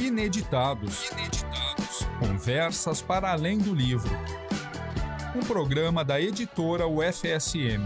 Ineditados. Conversas para além do livro. Um programa da editora UFSM.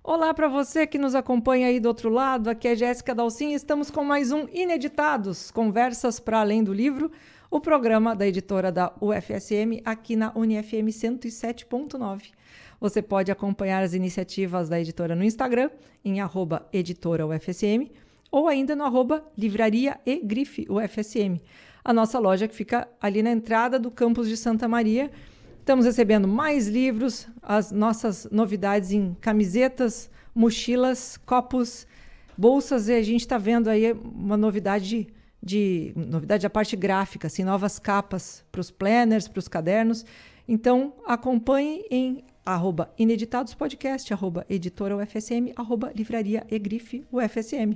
Olá para você que nos acompanha aí do outro lado, aqui é Jéssica Dalcin e estamos com mais um Ineditados, Conversas para Além do Livro, o programa da editora da UFSM aqui na UniFM 107.9. Você pode acompanhar as iniciativas da editora no Instagram, em @editoraufsm, ou ainda no @livraria-e-grife-ufsm, a nossa loja que fica ali na entrada do campus de Santa Maria. Estamos recebendo mais livros, as nossas novidades em camisetas, mochilas, copos, bolsas, e a gente está vendo aí uma novidade novidade da parte gráfica, assim, novas capas para os planners, para os cadernos. Então, acompanhe em @ineditadospodcast, @editoraufsm, @livraria-e-grife-ufsm.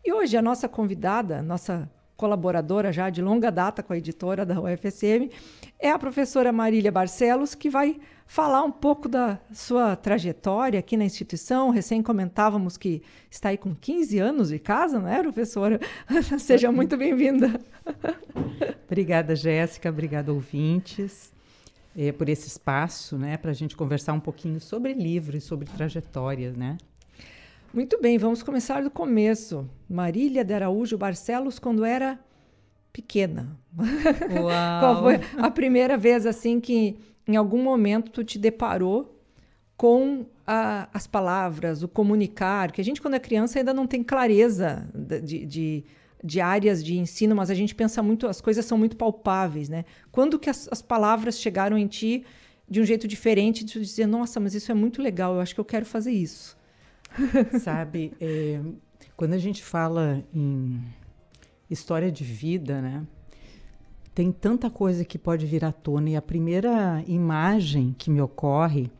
E hoje a nossa convidada, nossa colaboradora já de longa data com a editora da UFSM, é a professora Marília Barcelos, que vai falar um pouco da sua trajetória aqui na instituição. Recém comentávamos que está aí com 15 anos de casa, não é, professora? Seja muito bem-vinda. Obrigada, Jéssica. Obrigada, ouvintes, por esse espaço, né, para a gente conversar um pouquinho sobre livros, sobre trajetórias, né? Muito bem, vamos começar do começo. Marília de Araújo Barcelos, quando era pequena. Uau. Qual foi a primeira vez assim que em algum momento tu te deparou com as palavras, o comunicar? Que a gente, quando é criança, ainda não tem clareza de áreas de ensino, mas a gente pensa muito, as coisas são muito palpáveis, né? Quando que as palavras chegaram em ti de um jeito diferente, de tu dizer, nossa, mas isso é muito legal, eu acho que eu quero fazer isso. Sabe, quando a gente fala em história de vida, né, tem tanta coisa que pode vir à tona, e a primeira imagem que me ocorre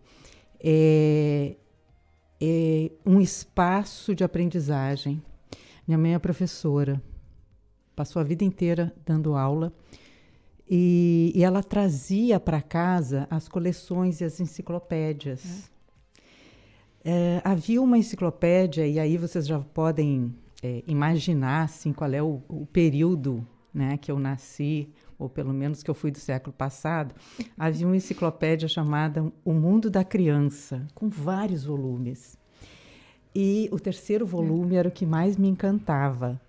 é um espaço de aprendizagem. Minha mãe é professora, passou a vida inteira dando aula, e ela trazia para casa as coleções e as enciclopédias. Havia uma enciclopédia, e aí vocês já podem imaginar assim, qual é o período, né, que eu nasci, ou pelo menos que eu fui do século passado. Havia uma enciclopédia chamada O Mundo da Criança, com vários volumes. E o terceiro volume era o que mais me encantava.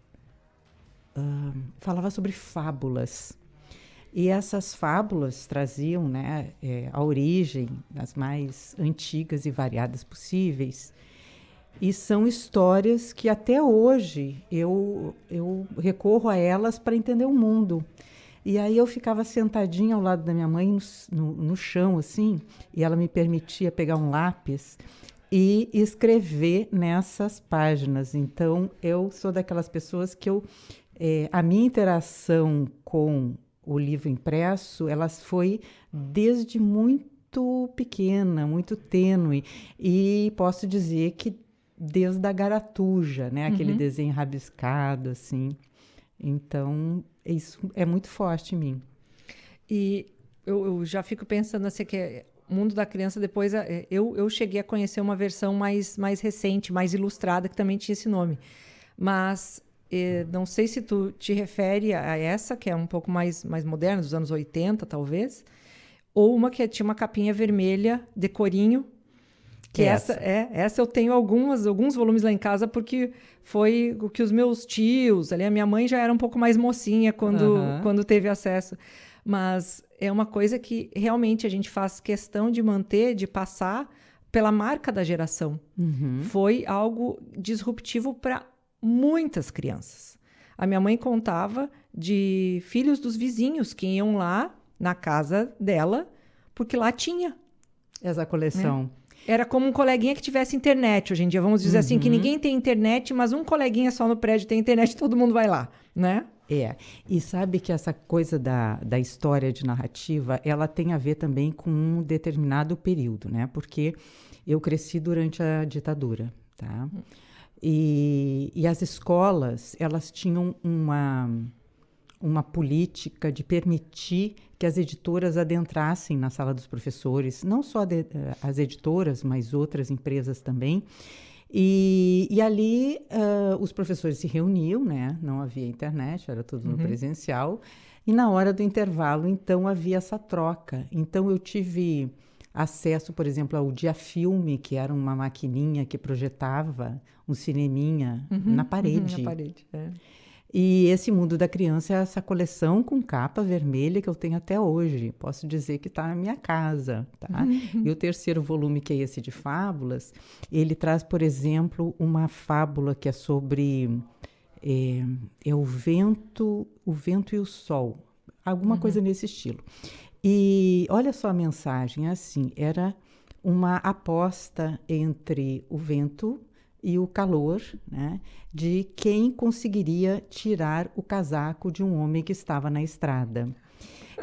Falava sobre fábulas. E essas fábulas traziam, né, a origem das mais antigas e variadas possíveis. E são histórias que até hoje eu recorro a elas para entender o mundo. E aí eu ficava sentadinha ao lado da minha mãe no chão, assim, e ela me permitia pegar um lápis e escrever nessas páginas. Então, eu sou daquelas pessoas que a minha interação com o livro impresso, ela foi desde muito pequena, muito tênue, e posso dizer que desde a garatuja, né, aquele desenho rabiscado, assim. Então, isso é muito forte em mim. E eu já fico pensando assim, que o Mundo da Criança, depois eu cheguei a conhecer uma versão mais recente, mais ilustrada, que também tinha esse nome. Mas não sei se tu te refere a essa, que é um pouco mais moderna, dos anos 80, talvez, ou uma que tinha uma capinha vermelha, de corinho, que essa eu tenho alguns volumes lá em casa, porque foi o que os meus tios, ali, a minha mãe já era um pouco mais mocinha quando teve acesso. Mas é uma coisa que realmente a gente faz questão de manter, de passar pela marca da geração. Foi algo disruptivo para muitas crianças. A minha mãe contava de filhos dos vizinhos que iam lá na casa dela, porque lá tinha essa coleção. Né? Era como um coleguinha que tivesse internet. Hoje em dia, vamos dizer assim, que ninguém tem internet, mas um coleguinha só no prédio tem internet e todo mundo vai lá, né? E sabe que essa coisa da história de narrativa, ela tem a ver também com um determinado período, né? Porque eu cresci durante a ditadura, tá? E as escolas, elas tinham uma política de permitir que as editoras adentrassem na sala dos professores, não só as editoras, mas outras empresas também. E ali os professores se reuniam, né? Não havia internet, era tudo no presencial. E na hora do intervalo, então, havia essa troca. Então, eu tive acesso, por exemplo, ao Diafilme, que era uma maquininha que projetava um cineminha na parede. Na parede, é. E esse Mundo da Criança é essa coleção com capa vermelha que eu tenho até hoje. Posso dizer que está na minha casa, tá? E o terceiro volume, que é esse de fábulas, ele traz, por exemplo, uma fábula que é sobre o vento e o sol. Alguma coisa nesse estilo. E olha só a mensagem, assim, era uma aposta entre o vento e o calor, né, de quem conseguiria tirar o casaco de um homem que estava na estrada.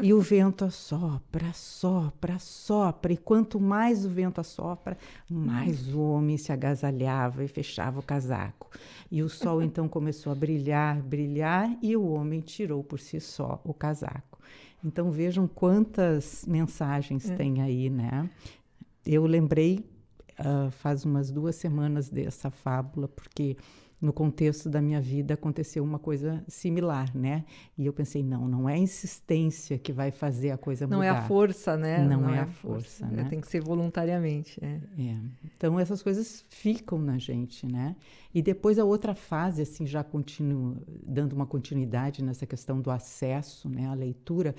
E o vento assopra, assopra, assopra, e quanto mais o vento assopra, mais o homem se agasalhava e fechava o casaco. E o sol então começou a brilhar, brilhar, e o homem tirou por si só o casaco. Então vejam quantas mensagens tem aí, né? Eu lembrei faz umas 2 semanas dessa fábula, porque no contexto da minha vida aconteceu uma coisa similar, né? E eu pensei, não é a insistência que vai fazer a coisa mudar. Não é a força, né? Não é a força, né? Tem que ser voluntariamente. Então, essas coisas ficam na gente, né? E depois a outra fase, assim, já continuo dando uma continuidade nessa questão do acesso, né, à leitura.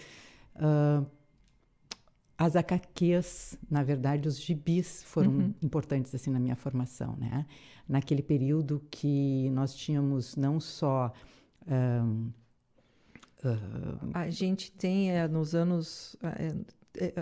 As HQs, na verdade, os gibis foram importantes assim na minha formação, né? Naquele período que nós tínhamos não só... A gente tem, nos anos...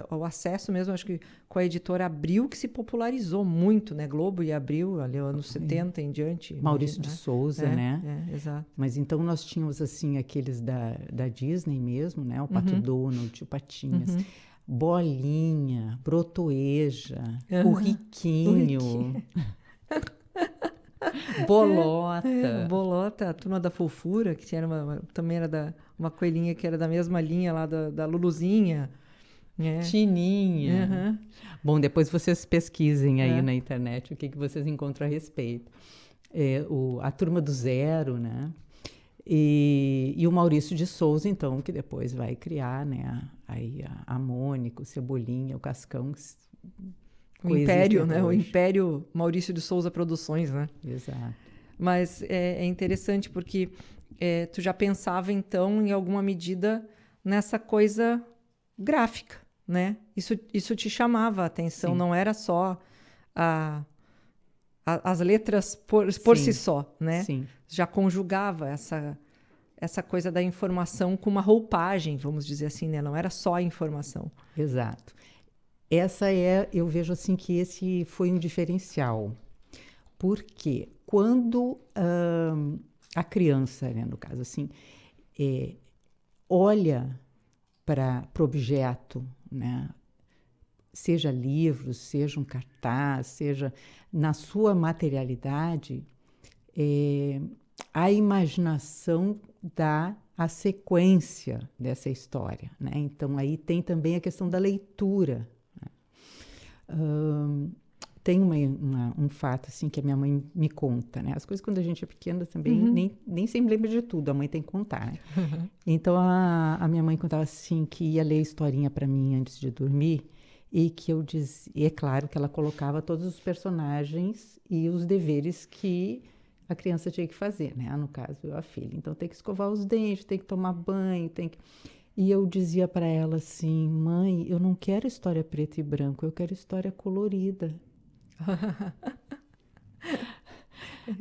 o acesso mesmo, acho que com a editora Abril, que se popularizou muito, né? Globo e Abril, ali anos 70 em diante. Maurício de Souza, né? Exato. Mas então nós tínhamos, assim, aqueles da Disney mesmo, né? O Pato Donald, o Tio Patinhas... Bolinha, Brotoeja, o Riquinho, Bolota. Bolota, a Turma da Fofura, que também era uma coelhinha que era da mesma linha lá da Luluzinha. Tininha. Bom, depois vocês pesquisem aí na internet o que vocês encontram a respeito. A Turma do Zero, né? E o Maurício de Souza, então, que depois vai criar, né, aí a Mônica, o Cebolinha, o Cascão. O Império, né? O Império Maurício de Souza Produções, né? Exato. Mas é interessante porque tu já pensava, então, em alguma medida, nessa coisa gráfica, né? Isso te chamava a atenção, sim. Não era só as letras por si só, né? Sim. Já conjugava essa coisa da informação com uma roupagem, vamos dizer assim, né? Não era só a informação. Exato. Eu vejo assim que esse foi um diferencial. Porque quando a criança, né, no caso assim, olha para o objeto, né? Seja livro, seja um cartaz, seja na sua materialidade, a imaginação dá a sequência dessa história, né? Então, aí tem também a questão da leitura. Né? Tem um fato assim, que a minha mãe me conta, né? As coisas, quando a gente é pequena, também nem sempre lembra de tudo, a mãe tem que contar. Né? Então, a minha mãe contava assim, que ia ler historinha para mim antes de dormir, e que eu dizia, e é claro que ela colocava todos os personagens e os deveres que a criança tinha que fazer, né? No caso, eu, a filha. Então, tem que escovar os dentes, tem que tomar banho, E eu dizia para ela assim, mãe, eu não quero história preto e branco, eu quero história colorida.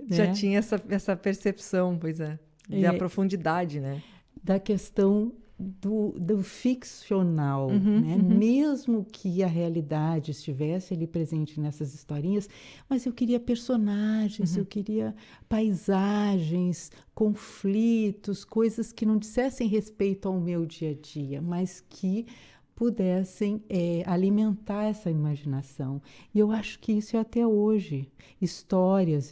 Já tinha essa percepção, pois é, da profundidade, né? Da questão do ficcional, né? Mesmo que a realidade estivesse ali presente nessas historinhas, mas eu queria personagens, eu queria paisagens, conflitos, coisas que não dissessem respeito ao meu dia a dia, mas que pudessem alimentar essa imaginação. E eu acho que isso é até hoje. Histórias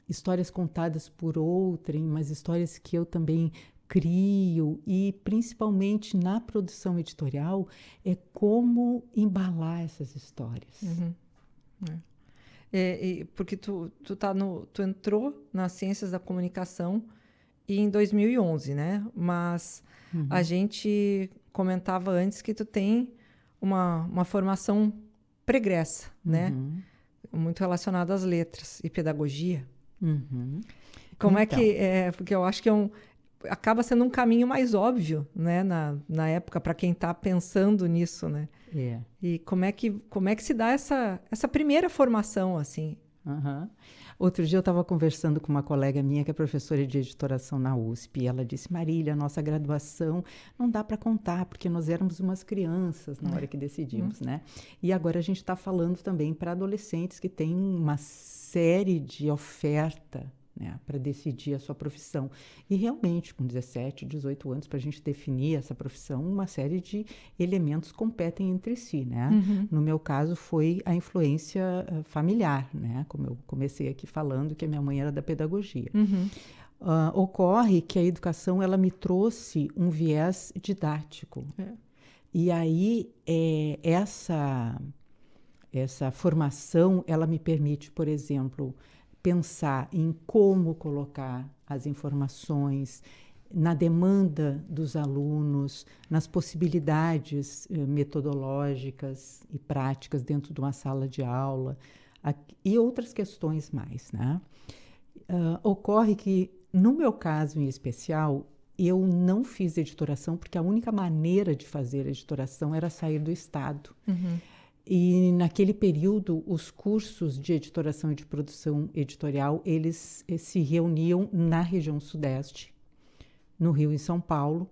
histórias contadas por outrem, mas histórias que eu também crio, e principalmente na produção editorial, é como embalar essas histórias. Porque tu entrou nas ciências da comunicação em 2011, né? Mas a gente comentava antes que tu tem uma formação pregressa, né? Muito relacionada às letras e pedagogia. Como é que... porque eu acho que acaba sendo um caminho mais óbvio, né? Na época, para quem está pensando nisso, né? E como é que se dá essa primeira formação, assim? Outro dia eu estava conversando com uma colega minha que é professora de editoração na USP, e ela disse: Marília, a nossa graduação não dá para contar, porque nós éramos umas crianças na hora que decidimos, né? E agora a gente está falando também para adolescentes que têm uma série de oferta, né, para decidir a sua profissão. E realmente, com 17, 18 anos, para a gente definir essa profissão, uma série de elementos competem entre si, né? No meu caso, foi a influência familiar, né? Como eu comecei aqui falando, que a minha mãe era da pedagogia. Ocorre que a educação, ela me trouxe um viés didático. E aí, essa formação, ela me permite, por exemplo, pensar em como colocar as informações, na demanda dos alunos, nas possibilidades metodológicas e práticas dentro de uma sala de aula, e outras questões mais, né? Ocorre que, no meu caso em especial, eu não fiz editoração porque a única maneira de fazer editoração era sair do estado. E naquele período, os cursos de editoração e de produção editorial, eles se reuniam na região sudeste, no Rio e São Paulo,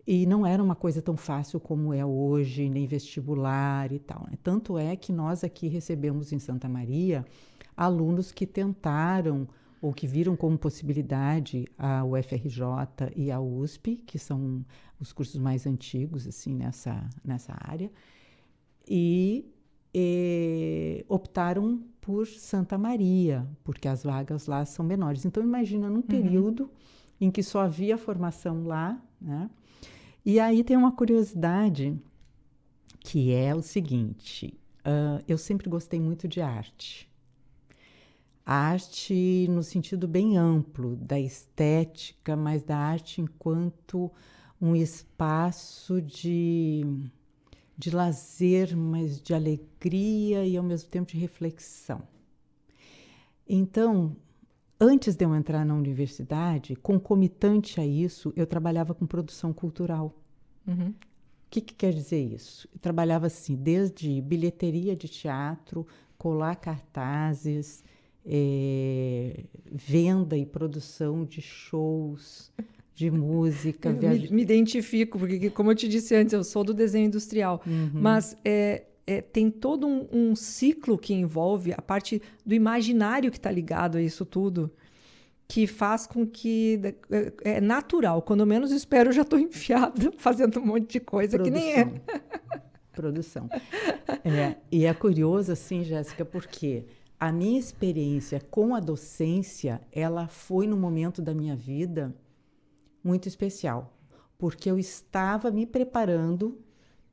e não era uma coisa tão fácil como é hoje, nem vestibular e tal, né? Tanto é que nós aqui recebemos em Santa Maria alunos que tentaram ou que viram como possibilidade a UFRJ e a USP, que são os cursos mais antigos assim, nessa área, e optaram por Santa Maria, porque as vagas lá são menores. Então, imagina num período em que só havia formação lá, né? E aí tem uma curiosidade, que é o seguinte, eu sempre gostei muito de arte. A arte no sentido bem amplo, da estética, mas da arte enquanto um espaço de lazer, mas de alegria e ao mesmo tempo de reflexão. Então, antes de eu entrar na universidade, concomitante a isso, eu trabalhava com produção cultural. O que quer dizer isso? Eu trabalhava assim, desde bilheteria de teatro, colar cartazes, venda e produção de shows, de música. Me identifico, porque, como eu te disse antes, eu sou do desenho industrial, mas tem todo um ciclo que envolve a parte do imaginário que está ligado a isso tudo, que faz com que é natural. Quando eu menos espero, eu já estou enfiada fazendo um monte de coisa que nem é. Produção. E é curioso, assim, Jéssica, porque a minha experiência com a docência, ela foi num momento da minha vida muito especial, porque eu estava me preparando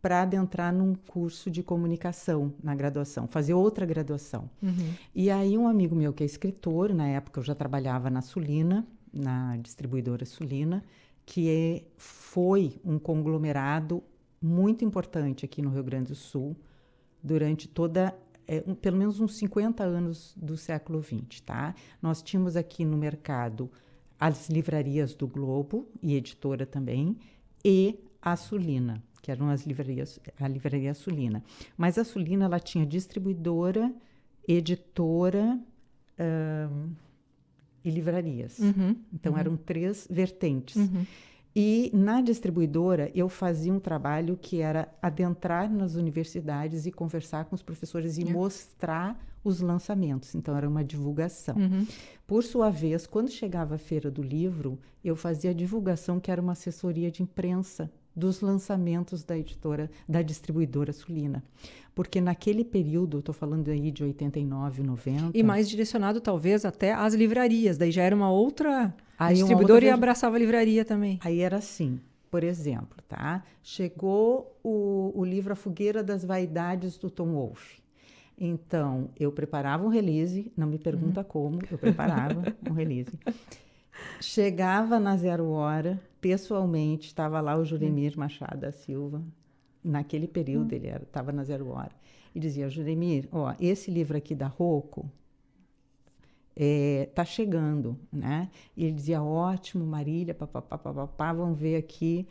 para adentrar num curso de comunicação na graduação, fazer outra graduação. E aí um amigo meu que é escritor, na época eu já trabalhava na Sulina, na distribuidora Sulina, que foi um conglomerado muito importante aqui no Rio Grande do Sul, durante pelo menos uns 50 anos do século XX, tá? Nós tínhamos aqui no mercado as livrarias do Globo, e editora também, e a Sulina, que eram a livraria Sulina. Mas a Sulina, ela tinha distribuidora, editora e livrarias. Então, eram 3 vertentes. E na distribuidora, eu fazia um trabalho que era adentrar nas universidades e conversar com os professores e mostrar os lançamentos. Então, era uma divulgação. Por sua vez, quando chegava a Feira do Livro, eu fazia a divulgação, que era uma assessoria de imprensa dos lançamentos da distribuidora Sulina. Porque naquele período, estou falando aí de 89, 90... E mais direcionado, talvez, até às livrarias. Daí já era uma outra aí distribuidora e abraçava a livraria também. Aí era assim, por exemplo, tá? Chegou o livro A Fogueira das Vaidades, do Tom Wolfe. Então, eu preparava um release, não me pergunta como, eu preparava um release. Chegava na 0 hora, pessoalmente, estava lá o Juremir Machado da Silva, naquele período ele estava na 0 hora, e dizia: Juremir, ó, esse livro aqui da Rocco tá chegando, né? E ele dizia: ótimo, Marília, papapá, vamos ver aqui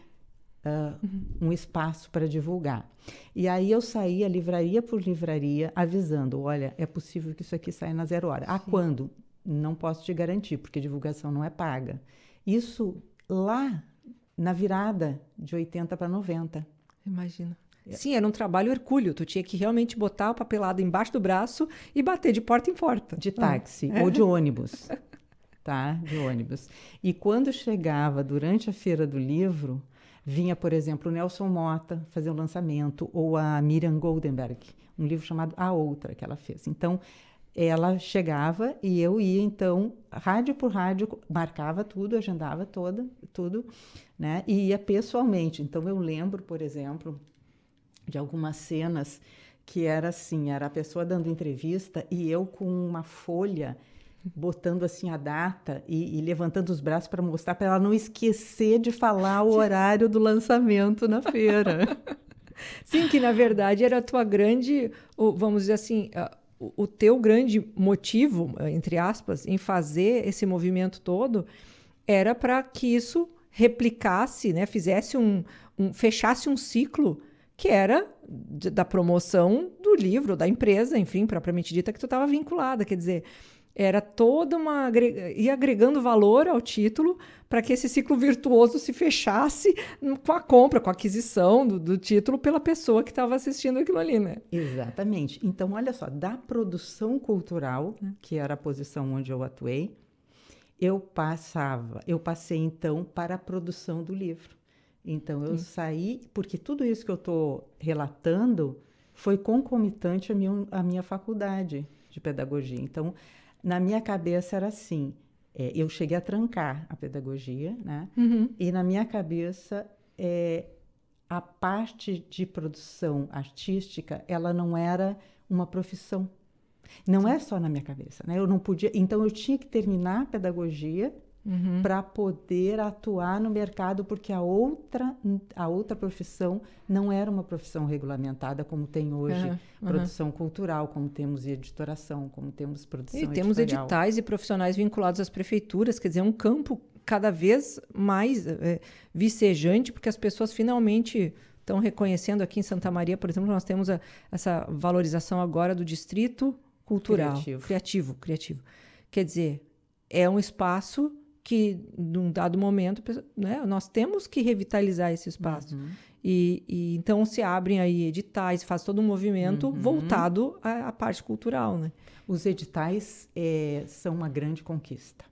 um espaço para divulgar. E aí eu saía livraria por livraria avisando: olha, é possível que isso aqui saia na 0 hora. Ah, quando? Não posso te garantir, porque divulgação não é paga. Isso lá na virada de 80 para 90. Imagina. Sim, era um trabalho hercúleo. Tu tinha que realmente botar o papelado embaixo do braço e bater de porta em porta. De táxi ou de ônibus. Tá? De ônibus. E quando chegava durante a Feira do Livro, vinha, por exemplo, o Nelson Motta fazer um lançamento, ou a Miriam Goldenberg, um livro chamado A Outra, que ela fez. Então, ela chegava e eu ia, então, rádio por rádio, marcava tudo, agendava tudo, né? E ia pessoalmente. Então, eu lembro, por exemplo, de algumas cenas que era assim, era a pessoa dando entrevista e eu com uma folha botando assim a data e levantando os braços para mostrar, para ela não esquecer de falar o horário do lançamento na feira. Sim, que na verdade era a tua grande, vamos dizer assim, o teu grande motivo, entre aspas, em fazer esse movimento todo era para que isso replicasse, né, fizesse fechasse um ciclo que era da promoção do livro, da empresa, enfim, propriamente dita, que tu estava vinculada. Quer dizer, era toda ia agregando valor ao título para que esse ciclo virtuoso se fechasse com a compra, com a aquisição do título pela pessoa que estava assistindo aquilo ali, né? Exatamente. Então, olha só, da produção cultural, que era a posição onde eu atuei, eu passei, então, para a produção do livro. Então, eu saí, porque tudo isso que eu estou relatando foi concomitante à minha faculdade de pedagogia. Então, na minha cabeça era assim, eu cheguei a trancar a pedagogia, né? E na minha cabeça, a parte de produção artística, ela não era uma profissão. Não é só na minha cabeça, né? Eu não podia, então eu tinha que terminar a pedagogia para poder atuar no mercado, porque a outra profissão não era uma profissão regulamentada como tem hoje produção cultural, como temos editoração, como temos produção editorial. E temos editais e profissionais vinculados às prefeituras, quer dizer, é um campo cada vez mais vicejante, porque as pessoas finalmente estão reconhecendo. Aqui em Santa Maria, por exemplo, nós temos essa valorização agora do distrito cultural. Criativo. Quer dizer, é um espaço que, num dado momento, né, nós temos que revitalizar esse espaço. E então se abrem aí editais, faz todo um movimento voltado à parte cultural, né? Os editais são uma grande conquista.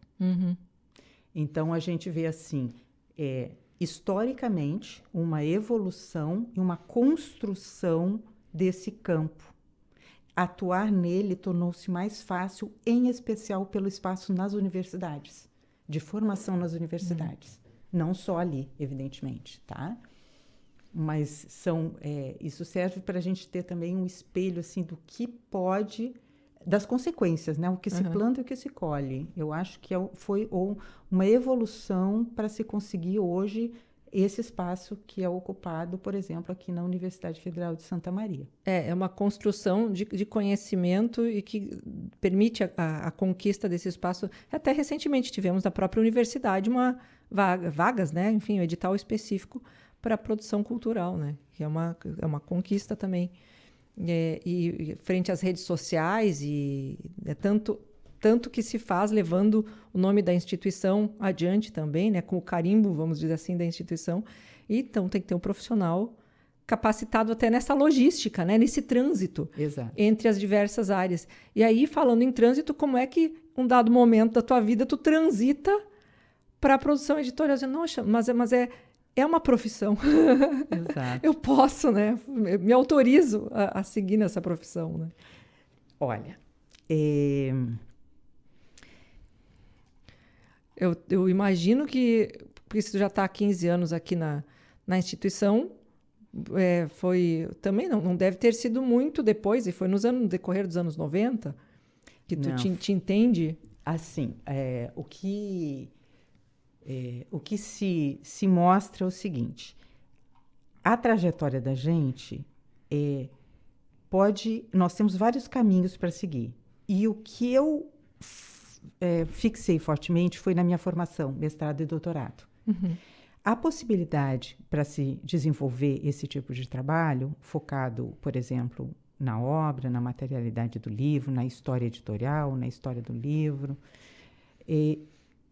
Então a gente vê assim, historicamente, uma evolução e uma construção desse campo. Atuar nele tornou-se mais fácil, em especial pelo espaço nas universidades. De formação nas universidades. Não só ali, evidentemente, tá? Mas isso serve para a gente ter também um espelho, assim, do que pode, das consequências, né? O que se planta e o que se colhe. Eu acho que foi uma evolução para se conseguir hoje esse espaço que é ocupado, por exemplo, aqui na Universidade Federal de Santa Maria. É uma construção de conhecimento e que permite a conquista desse espaço. Até recentemente tivemos na própria universidade vagas, né? Enfim, um edital específico para a produção cultural, né? Que é uma conquista também. E frente às redes sociais, e tanto que se faz levando o nome da instituição adiante também, né, com o carimbo, vamos dizer assim, da instituição. E então tem que ter um profissional capacitado até nessa logística, né, nesse trânsito entre as diversas áreas. E aí, falando em trânsito, como é que um dado momento da tua vida tu transita para a produção editorial? Nossa, mas é uma profissão. Exato. Eu posso, né? Me autorizo a seguir nessa profissão, né? Olha, eu imagino que, porque você já está há 15 anos aqui na instituição, foi também não deve ter sido muito depois, e foi no decorrer dos anos 90 que tu te entende? Assim, o que se mostra é o seguinte: a trajetória da gente nós temos vários caminhos para seguir. E o que eu fixei fortemente foi na minha formação, mestrado e doutorado. Uhum. A possibilidade para se desenvolver esse tipo de trabalho, focado, por exemplo, na obra, na materialidade do livro, na história editorial, na história do livro,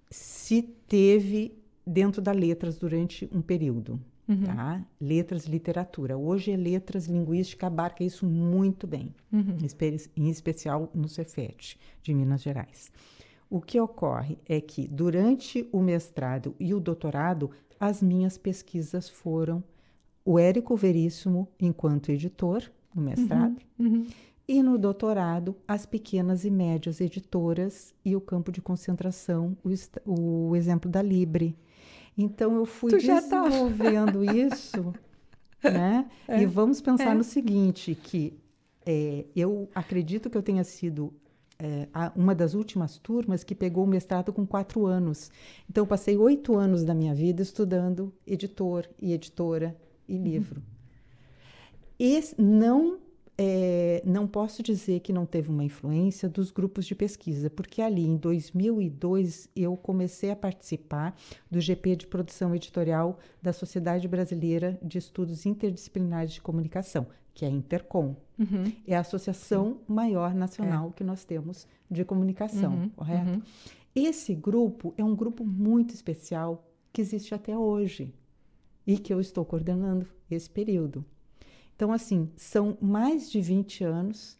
se teve dentro da letras durante um período. Uhum. Tá? Letras, literatura. Hoje letras, linguística abarca isso muito bem, uhum. em especial no Cefet, de Minas Gerais. O que ocorre é que durante o mestrado e o doutorado, as minhas pesquisas foram o Érico Veríssimo enquanto editor, no mestrado, uhum. E no doutorado, as pequenas e médias editoras e o campo de concentração, o exemplo da Libre. Então, eu fui desenvolvendo isso, né? E vamos pensar no seguinte, que eu acredito que eu tenha sido uma das últimas turmas que pegou o mestrado com 4 anos. Então, eu passei 8 anos da minha vida estudando editor e editora e livro. E não posso dizer que não teve uma influência dos grupos de pesquisa, porque ali em 2002 eu comecei a participar do GP de Produção Editorial da Sociedade Brasileira de Estudos Interdisciplinares de Comunicação, que é a Intercom. Uhum. É a associação maior nacional que nós temos de comunicação, correto? Uhum. Esse grupo é um grupo muito especial que existe até hoje e que eu estou coordenando esse período. Então, assim, são mais de 20 anos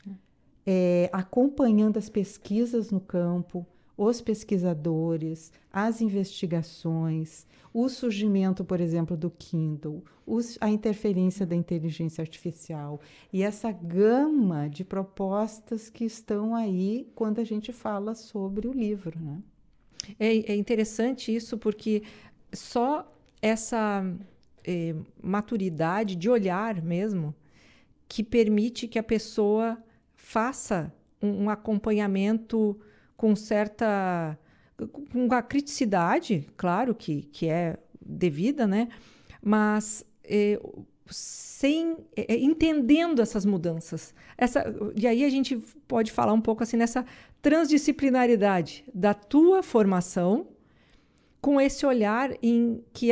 acompanhando as pesquisas no campo, os pesquisadores, as investigações, o surgimento, por exemplo, do Kindle, a interferência da inteligência artificial e essa gama de propostas que estão aí quando a gente fala sobre o livro, né? É interessante isso, porque só essa maturidade de olhar mesmo que permite que a pessoa faça um acompanhamento com a criticidade, claro que é devida, né? Mas entendendo essas mudanças. E aí a gente pode falar um pouco assim nessa transdisciplinaridade da tua formação com esse olhar em que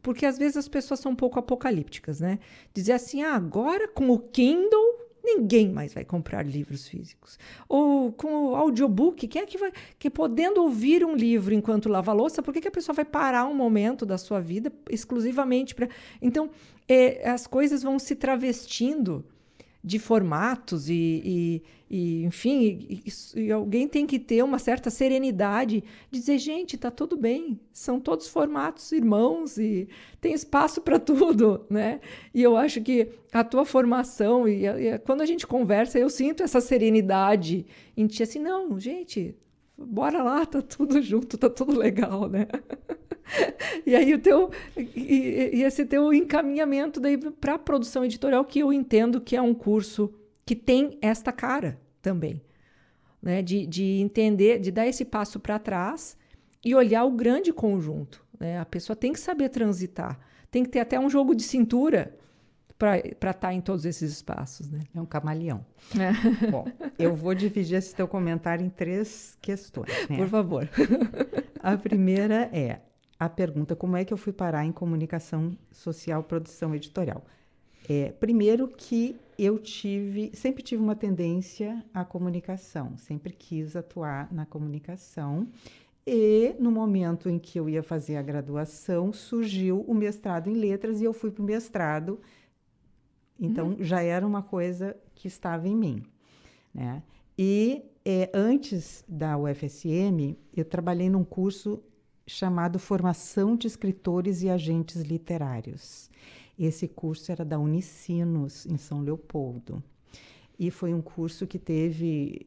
porque às vezes as pessoas são um pouco apocalípticas, né? Dizer assim, agora com o Kindle ninguém mais vai comprar livros físicos. Ou com o audiobook, quem é que podendo ouvir um livro enquanto lava a louça, por que a pessoa vai parar um momento da sua vida exclusivamente para... Então, as coisas vão se travestindo de formatos enfim, e alguém tem que ter uma certa serenidade, dizer, gente, tá tudo bem, são todos formatos irmãos e tem espaço para tudo, né? E eu acho que a tua formação, quando a gente conversa, eu sinto essa serenidade em ti, assim, não, gente, bora lá, tá tudo junto, tá tudo legal, né? E aí esse teu encaminhamento daí para a produção editorial, que eu entendo que é um curso que tem esta cara também, né? De entender, de dar esse passo para trás e olhar o grande conjunto, né? A pessoa tem que saber transitar, tem que ter até um jogo de cintura para estar em todos esses espaços, né? É um camaleão. Bom, eu vou dividir esse teu comentário em 3 questões, né? Por favor. A primeira é a pergunta, como é que eu fui parar em comunicação social, produção editorial? Primeiro que eu sempre tive uma tendência à comunicação, sempre quis atuar na comunicação e no momento em que eu ia fazer a graduação, surgiu o mestrado em letras e eu fui para o mestrado, então já era uma coisa que estava em mim, né? E antes da UFSM, eu trabalhei num curso chamado Formação de Escritores e Agentes Literários. Esse curso era da Unicinos, em São Leopoldo. E foi um curso que teve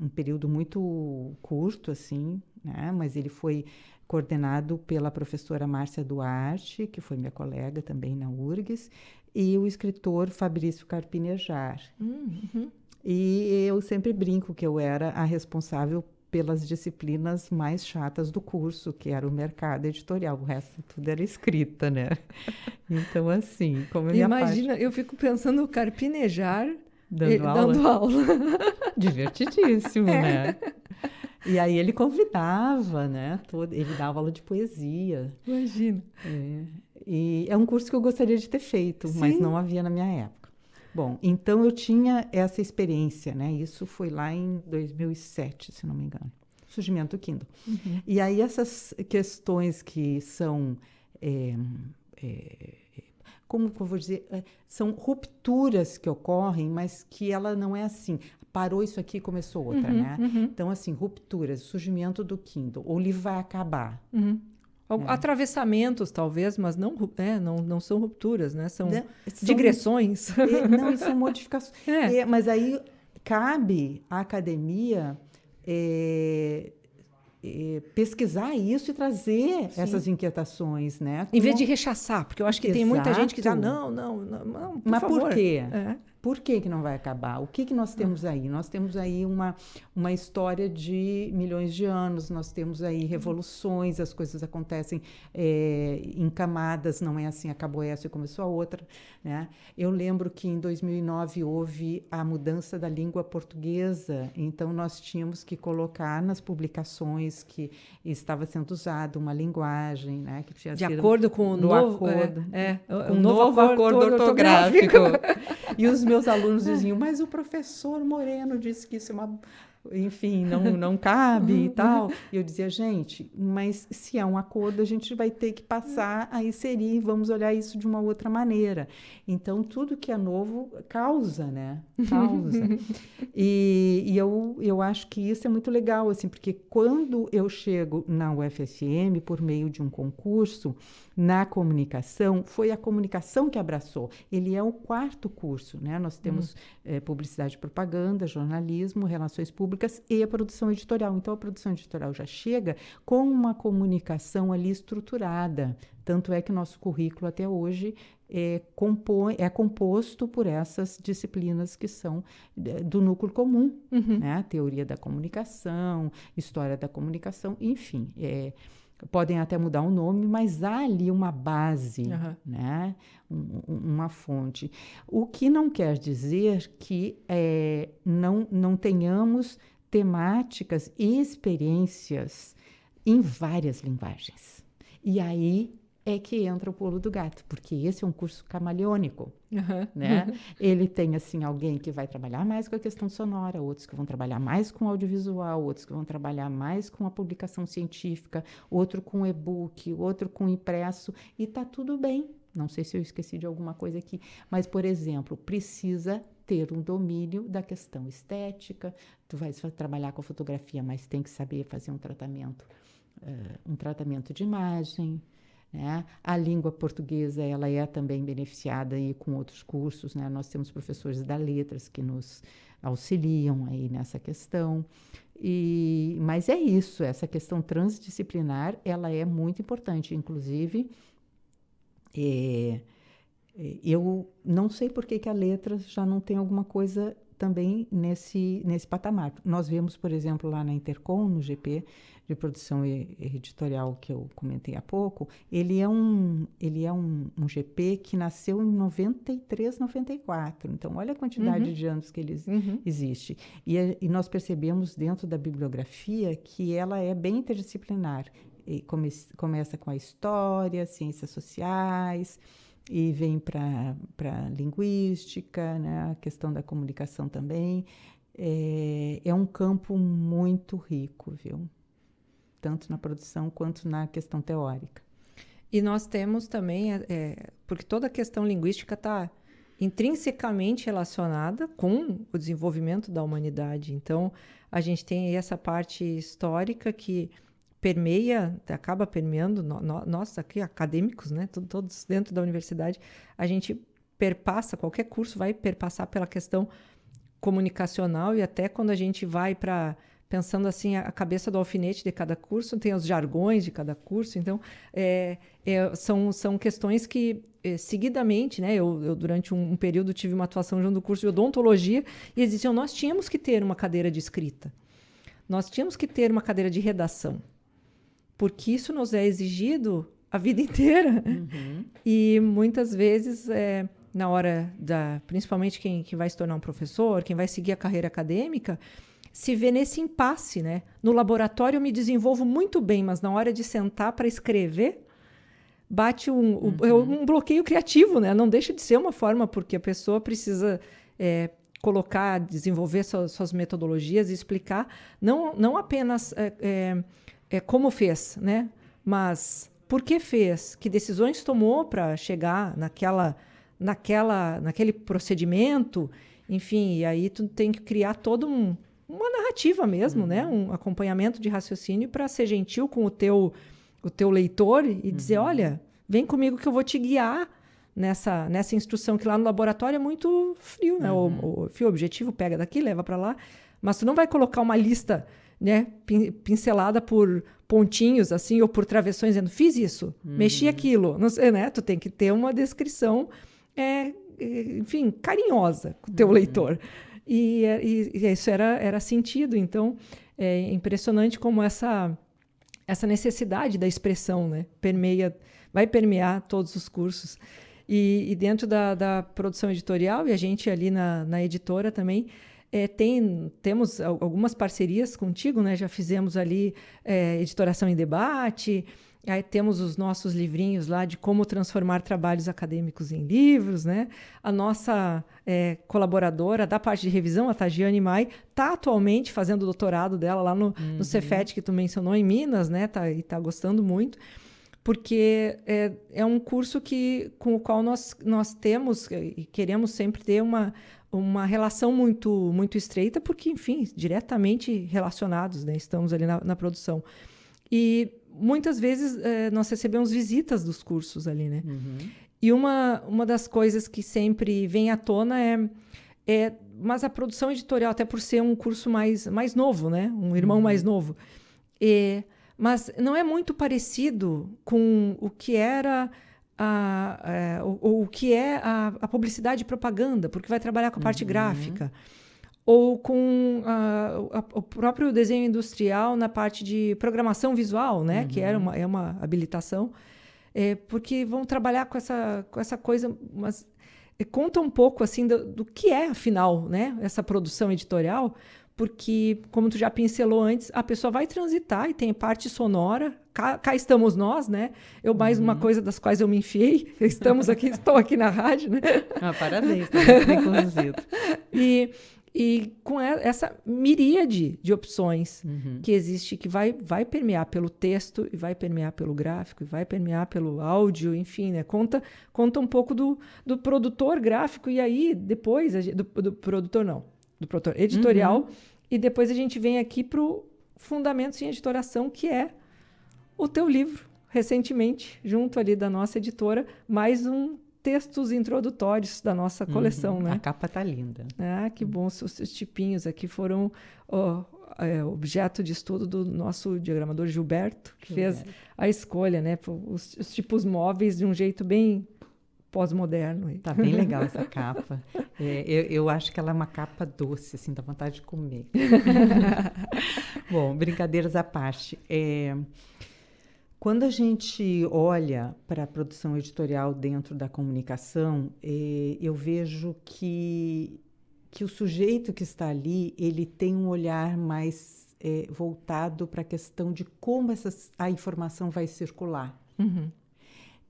um período muito curto, assim, né? Mas ele foi coordenado pela professora Márcia Duarte, que foi minha colega também na URGS, e o escritor Fabrício Carpinejar. Uhum. E eu sempre brinco que eu era a responsável pelas disciplinas mais chatas do curso, que era o mercado editorial. O resto tudo era escrita, né? Então, assim, como eu Imagina, eu fico pensando o Carpinejar dando aula. Divertidíssimo, né? E aí ele convidava, né? Ele dava aula de poesia. Imagina. E é um curso que eu gostaria de ter feito, Sim. mas não havia na minha época. Bom, então eu tinha essa experiência, né? Isso foi lá em 2007, se não me engano. Surgimento do Kindle. Uhum. E aí essas questões que são... como que eu vou dizer? São rupturas que ocorrem, mas que ela não é assim. Parou isso aqui e começou outra, né? Então, assim, rupturas, surgimento do Kindle. O livro vai acabar. Atravessamentos, talvez, mas não são rupturas, né? São São digressões. Não, são modificações. Mas aí cabe à academia pesquisar isso e trazer essas inquietações, né? Em vez de rechaçar, porque eu acho que tem muita gente que diz, não, por Mas favor. por quê? Por que não vai acabar? O que nós temos aí? Nós temos aí uma história de milhões de anos, nós temos aí revoluções, as coisas acontecem em camadas, não é assim, acabou essa e começou a outra, né? Eu lembro que em 2009 houve a mudança da língua portuguesa, então nós tínhamos que colocar nas publicações que estava sendo usada uma linguagem, né? Que tinha de acordo com o novo acordo, um novo acordo ortográfico. E os meus alunos diziam, mas o professor Moreno disse que isso é uma... Enfim, não cabe e tal. E eu dizia, gente, mas se é um acordo, a gente vai ter que passar a inserir, vamos olhar isso de uma outra maneira. Então, tudo que é novo causa, né? Causa. E eu acho que isso é muito legal, assim, porque quando eu chego na UFSM, por meio de um concurso, na comunicação, foi a comunicação que abraçou. Ele é o 4º curso, né? Nós temos publicidade e propaganda, jornalismo, relações públicas e a produção editorial. Então, a produção editorial já chega com uma comunicação ali estruturada. Tanto é que o nosso currículo até hoje é composto por essas disciplinas que são do núcleo comum, né? Teoria da comunicação, história da comunicação, enfim, podem até mudar o nome, mas há ali uma base, né? Uma fonte. O que não quer dizer que não tenhamos temáticas e experiências em várias linguagens. E aí é que entra o pulo do gato, porque esse é um curso camaleônico, né? Ele tem, assim, alguém que vai trabalhar mais com a questão sonora, outros que vão trabalhar mais com audiovisual, outros que vão trabalhar mais com a publicação científica, outro com e-book, outro com impresso, e tá tudo bem. Não sei se eu esqueci de alguma coisa aqui, mas, por exemplo, precisa ter um domínio da questão estética. Tu vais trabalhar com a fotografia, mas tem que saber fazer um tratamento de imagem, né? A língua portuguesa, ela é também beneficiada aí com outros cursos, né? Nós temos professores da letras que nos auxiliam aí nessa questão. Mas é isso, essa questão transdisciplinar, ela é muito importante. Inclusive, eu não sei por que a letras já não tem alguma coisa também nesse patamar. Nós vemos, por exemplo, lá na Intercom, no GP de produção editorial que eu comentei há pouco, ele é um GP que nasceu em 93, 94. Então, olha a quantidade de anos que ele existe. E nós percebemos dentro da bibliografia que ela é bem interdisciplinar. E começa com a história, ciências sociais, e vem para linguística, né? A questão da comunicação também. É um campo muito rico, viu? Tanto na produção quanto na questão teórica. E nós temos também, porque toda a questão linguística está intrinsecamente relacionada com o desenvolvimento da humanidade. Então, a gente tem essa parte histórica que acaba permeando, nós aqui, acadêmicos, né, todos dentro da universidade, a gente perpassa, qualquer curso vai perpassar pela questão comunicacional, e até quando a gente vai pensando assim, a cabeça do alfinete de cada curso, tem os jargões de cada curso, então são questões que seguidamente, né, eu durante um período tive uma atuação junto do curso de odontologia, e eles diziam, nós tínhamos que ter uma cadeira de escrita, nós tínhamos que ter uma cadeira de redação, porque isso nos é exigido a vida inteira. Uhum. E muitas vezes, na hora principalmente quem vai se tornar um professor, quem vai seguir a carreira acadêmica, se vê nesse impasse, né? No laboratório eu me desenvolvo muito bem, mas na hora de sentar para escrever, bate um bloqueio criativo, né? Não deixa de ser uma forma, porque a pessoa precisa desenvolver suas metodologias e explicar, não apenas como fez, né? Mas por que fez, que decisões tomou para chegar naquele procedimento, enfim, e aí tu tem que criar toda uma narrativa mesmo, né? Um acompanhamento de raciocínio para ser gentil com o teu leitor e dizer, olha, vem comigo que eu vou te guiar nessa instrução, que lá no laboratório é muito frio, né? O fio objetivo pega daqui, leva para lá, mas tu não vai colocar uma lista, né, pincelada por pontinhos, assim, ou por travessões, dizendo, fiz isso, mexi aquilo, não sei, né? Tu tem que ter uma descrição, enfim, carinhosa com o teu leitor. E isso era sentido. Então, é impressionante como essa necessidade da expressão, né, vai permear todos os cursos. E dentro da produção editorial, e a gente ali na editora também, temos algumas parcerias contigo, né? Já fizemos ali editoração em debate, aí temos os nossos livrinhos lá de como transformar trabalhos acadêmicos em livros, né? A nossa colaboradora da parte de revisão, a Tagiane Mai, está atualmente fazendo o doutorado dela lá no Cefet, que tu mencionou, em Minas, né? E tá gostando muito, porque é um curso com o qual nós temos e queremos sempre ter uma relação muito, muito estreita, porque, enfim, diretamente relacionados, né? Estamos ali na produção. E muitas vezes nós recebemos visitas dos cursos ali, né? E uma das coisas que sempre vem à tona mas a produção editorial, até por ser um curso mais novo, né? Um irmão mais novo. Mas não é muito parecido com o que era o que é a publicidade e propaganda, porque vai trabalhar com a parte gráfica, ou com o próprio desenho industrial na parte de programação visual, né? Que é uma habilitação, porque vão trabalhar com essa coisa, mas conta um pouco assim do que é, afinal, né? Essa produção editorial, porque, como tu já pincelou antes, a pessoa vai transitar e tem parte sonora. Cá estamos nós, né? Mais uma coisa das quais eu me enfiei. Estou aqui na rádio, né? Parabéns, tá bem conduzido. E com essa miríade de opções que existe, que vai permear pelo texto, e vai permear pelo gráfico, e vai permear pelo áudio, enfim, né? Conta um pouco do produtor gráfico, e aí depois, do produtor editorial, e depois a gente vem aqui para o Fundamentos em Editoração, que é o teu livro, recentemente, junto ali da nossa editora, mais textos introdutórios da nossa coleção, né? A capa tá linda. Ah, que bom. Os tipinhos aqui foram objeto de estudo do nosso diagramador Gilberto, que fez a escolha, né? Os tipos móveis de um jeito bem pós-moderno. Tá bem legal essa capa. Eu acho que ela é uma capa doce, assim, dá vontade de comer. Bom, brincadeiras à parte. Quando a gente olha para a produção editorial dentro da comunicação, eu vejo que o sujeito que está ali, ele tem um olhar mais voltado para a questão de como a informação vai circular.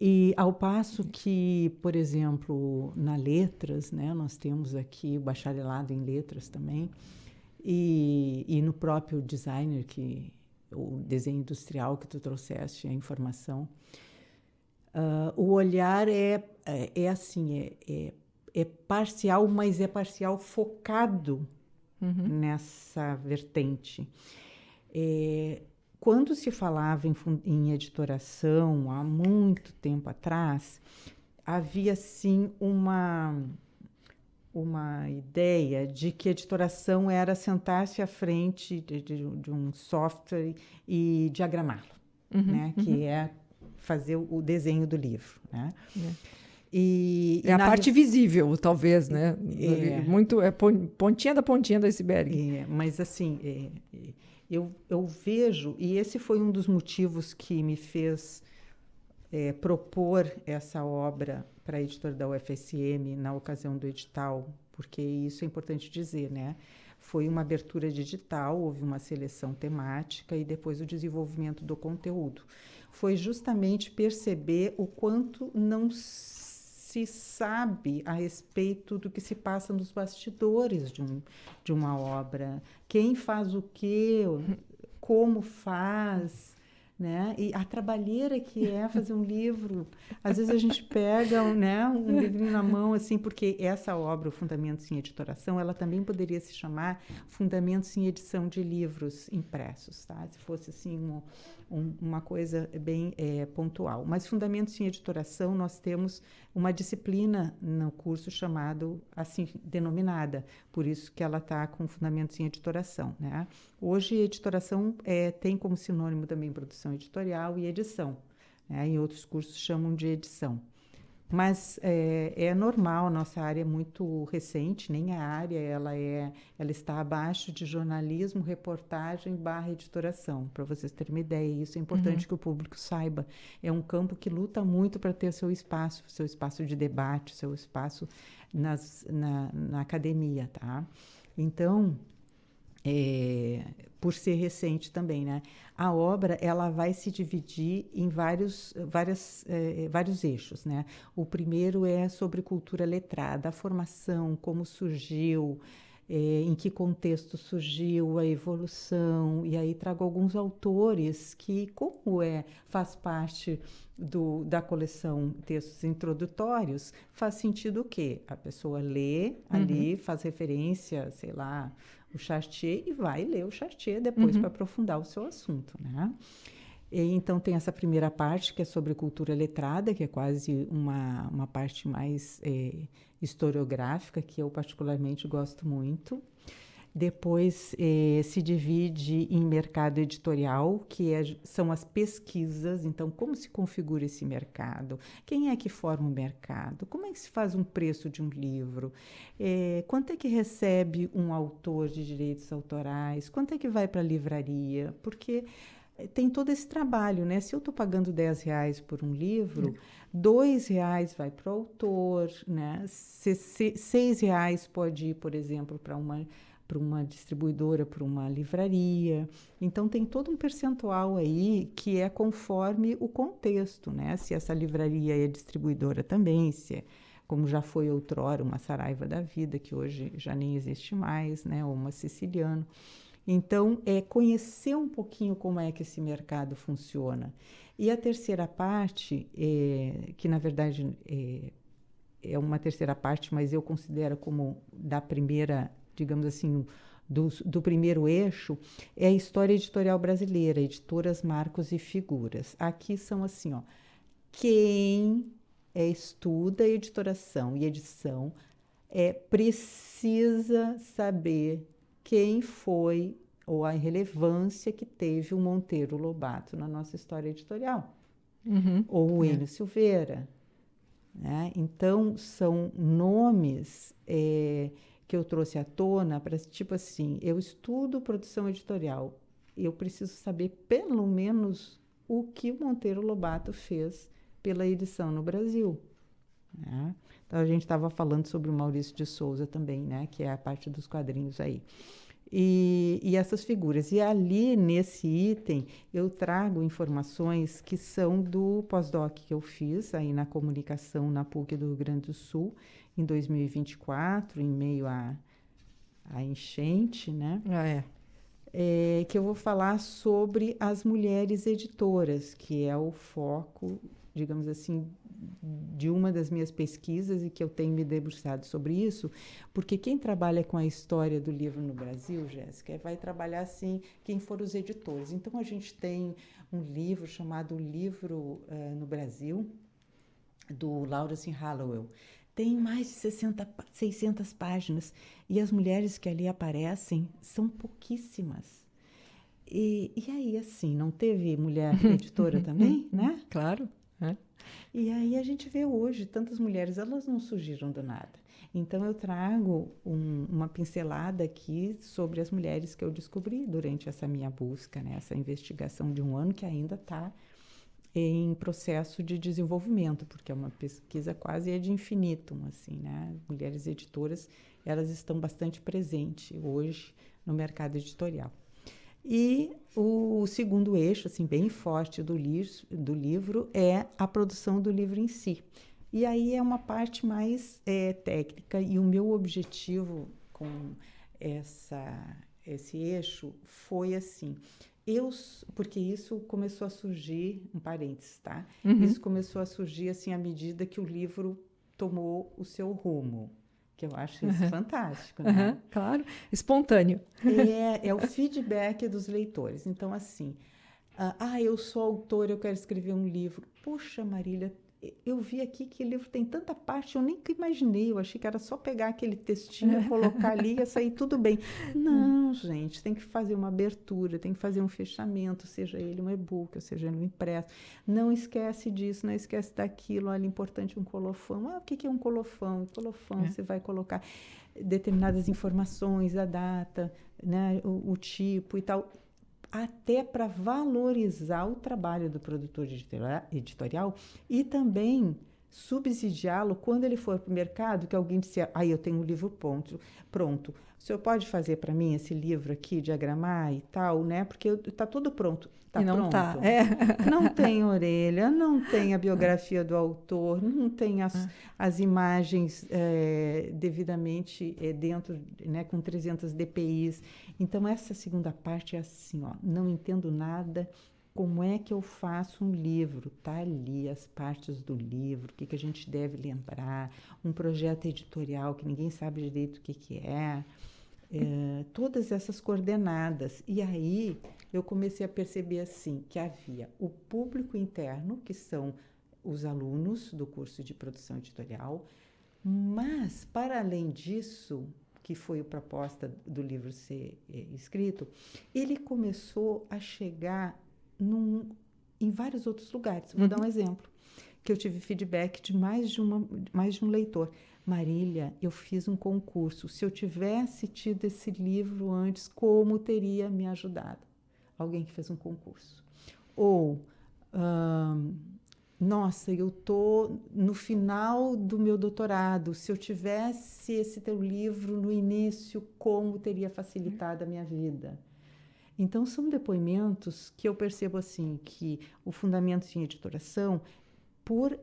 E ao passo que, por exemplo, na letras, né, nós temos aqui o bacharelado em letras também, e no próprio designer, o desenho industrial que tu trouxeste, a informação, o olhar assim, é parcial, mas é parcial focado nessa vertente. quando se falava em editoração, há muito tempo atrás, havia, sim, uma ideia de que a editoração era sentar-se à frente de um software e diagramá-lo, né? Que é fazer o desenho do livro, né? É a parte visível, talvez, né? Muito, pontinha do iceberg. Mas, assim, eu vejo, e esse foi um dos motivos que me fez propor essa obra para a editora da UFSM na ocasião do edital, porque isso é importante dizer, né? Foi uma abertura de edital, houve uma seleção temática e depois o desenvolvimento do conteúdo. Foi justamente perceber o quanto não se sabe a respeito do que se passa nos bastidores de uma obra. Quem faz o quê, como faz, né? E a trabalheira que é fazer um livro. Às vezes a gente pega, né, um livrinho na mão, assim, porque essa obra, o Fundamentos em Editoração, ela também poderia se chamar Fundamentos em Edição de Livros Impressos, tá? Se fosse, assim, uma coisa bem pontual. Mas Fundamentos em Editoração, nós temos uma disciplina no curso chamado, assim, denominada, por isso que ela está com Fundamentos em Editoração, né? Hoje, editoração tem como sinônimo também produção editorial e edição, né? Em outros cursos chamam de edição. Mas é normal, nossa área é muito recente, nem a área ela está abaixo de jornalismo, reportagem / editoração, para vocês terem uma ideia. Isso é importante que o público saiba. É um campo que luta muito para ter seu espaço de debate, seu espaço na academia, tá? Então, por ser recente também, né? A obra ela vai se dividir em vários eixos, né? O primeiro é sobre cultura letrada, a formação, como surgiu, em que contexto surgiu, a evolução, e aí trago alguns autores que, como faz parte da coleção Textos Introdutórios, faz sentido o quê? A pessoa lê ali, faz referência, sei lá, o Chartier, e vai ler o Chartier depois para aprofundar o seu assunto, né? E, então, tem essa primeira parte, que é sobre cultura letrada, que é quase uma parte mais historiográfica, que eu particularmente gosto muito. Depois, se divide em mercado editorial, que são as pesquisas. Então, como se configura esse mercado? Quem é que forma o mercado? Como é que se faz um preço de um livro? Quanto é que recebe um autor de direitos autorais? Quanto é que vai para a livraria? Porque tem todo esse trabalho, né? Se eu estou pagando R$10 por um livro, R$2 vai para o autor, né? R$6 pode ir, por exemplo, para uma distribuidora, para uma livraria. Então, tem todo um percentual aí que é conforme o contexto, né? Se essa livraria é distribuidora também, como já foi outrora, uma Saraiva da Vida, que hoje já nem existe mais, né? Ou uma Siciliano. Então, conhecer um pouquinho como é que esse mercado funciona. E a terceira parte, que na verdade é uma terceira parte, mas eu considero como da primeira, digamos assim, do primeiro eixo, é a história editorial brasileira, editoras, marcos e figuras. Aqui são assim, ó, quem estuda editoração e edição precisa saber quem foi ou a relevância que teve o Monteiro Lobato na nossa história editorial, ou o Enio Silveira, né? Então, são nomes que eu trouxe à tona para, tipo assim, eu estudo produção editorial, eu preciso saber pelo menos o que o Monteiro Lobato fez pela edição no Brasil, né? Então, a gente estava falando sobre o Maurício de Souza também, né? Que é a parte dos quadrinhos aí. E essas figuras. E ali, nesse item, eu trago informações que são do pós-doc que eu fiz aí na comunicação na PUC do Rio Grande do Sul, em 2024, em meio à enchente, né? Que eu vou falar sobre as mulheres editoras, que é o foco, digamos assim, de uma das minhas pesquisas e que eu tenho me debruçado sobre isso, porque quem trabalha com a história do livro no Brasil, Jéssica, vai trabalhar assim quem for os editores. Então, a gente tem um livro chamado Livro no Brasil, do Lawrence Hallowell. Tem mais de 600 páginas e as mulheres que ali aparecem são pouquíssimas. E aí, assim, não teve mulher editora também, né? Claro. E aí a gente vê hoje tantas mulheres, elas não surgiram do nada. Então, eu trago uma pincelada aqui sobre as mulheres que eu descobri durante essa minha busca, né? Essa investigação de um ano que ainda está em processo de desenvolvimento, porque é uma pesquisa quase de infinitum, assim, né? Mulheres editoras, elas estão bastante presentes hoje no mercado editorial. E o segundo eixo, assim, bem forte do livro é a produção do livro em si. E aí é uma parte mais técnica, e o meu objetivo com esse eixo foi assim... porque isso começou a surgir, um parênteses, tá? Isso começou a surgir assim à medida que o livro tomou o seu rumo, que eu acho isso fantástico, né? Claro, espontâneo. É o feedback dos leitores. Então, assim, eu sou autora, eu quero escrever um livro. Poxa, Marília, eu vi aqui que o livro tem tanta parte, eu nem imaginei, eu achei que era só pegar aquele textinho, colocar ali e ia sair tudo bem. Não, gente, tem que fazer uma abertura, tem que fazer um fechamento, seja ele um e-book, ou seja ele um impresso. Não esquece disso, não esquece daquilo, olha, importante um colofão. O que é um colofão? Colofão, você vai colocar determinadas informações, a data, né, o tipo e tal, até para valorizar o trabalho do produtor editorial e também subsidiá-lo quando ele for para o mercado, que alguém disser, eu tenho um livro pronto, o senhor pode fazer para mim esse livro aqui, diagramar e tal, né? Porque está tudo pronto. Tá e não pronto. Tá. Não tem orelha, não tem a biografia do autor, não tem as imagens devidamente dentro, né, com 300 dpi. Então, essa segunda parte é assim, não entendo nada, como é que eu faço um livro? Tá ali as partes do livro, o que a gente deve lembrar, um projeto editorial que ninguém sabe direito o que é. Todas essas coordenadas. E aí eu comecei a perceber assim que havia o público interno, que são os alunos do curso de produção editorial, mas, para além disso, que foi a proposta do livro ser escrito, ele começou a chegar em vários outros lugares. Vou dar um exemplo, que eu tive feedback de mais de um leitor. Marília, eu fiz um concurso. Se eu tivesse tido esse livro antes, como teria me ajudado? Alguém que fez um concurso. Ou, nossa, eu estou no final do meu doutorado. Se eu tivesse esse teu livro no início, como teria facilitado a minha vida? Então, são depoimentos que eu percebo assim, que o Fundamentos em Editoração, por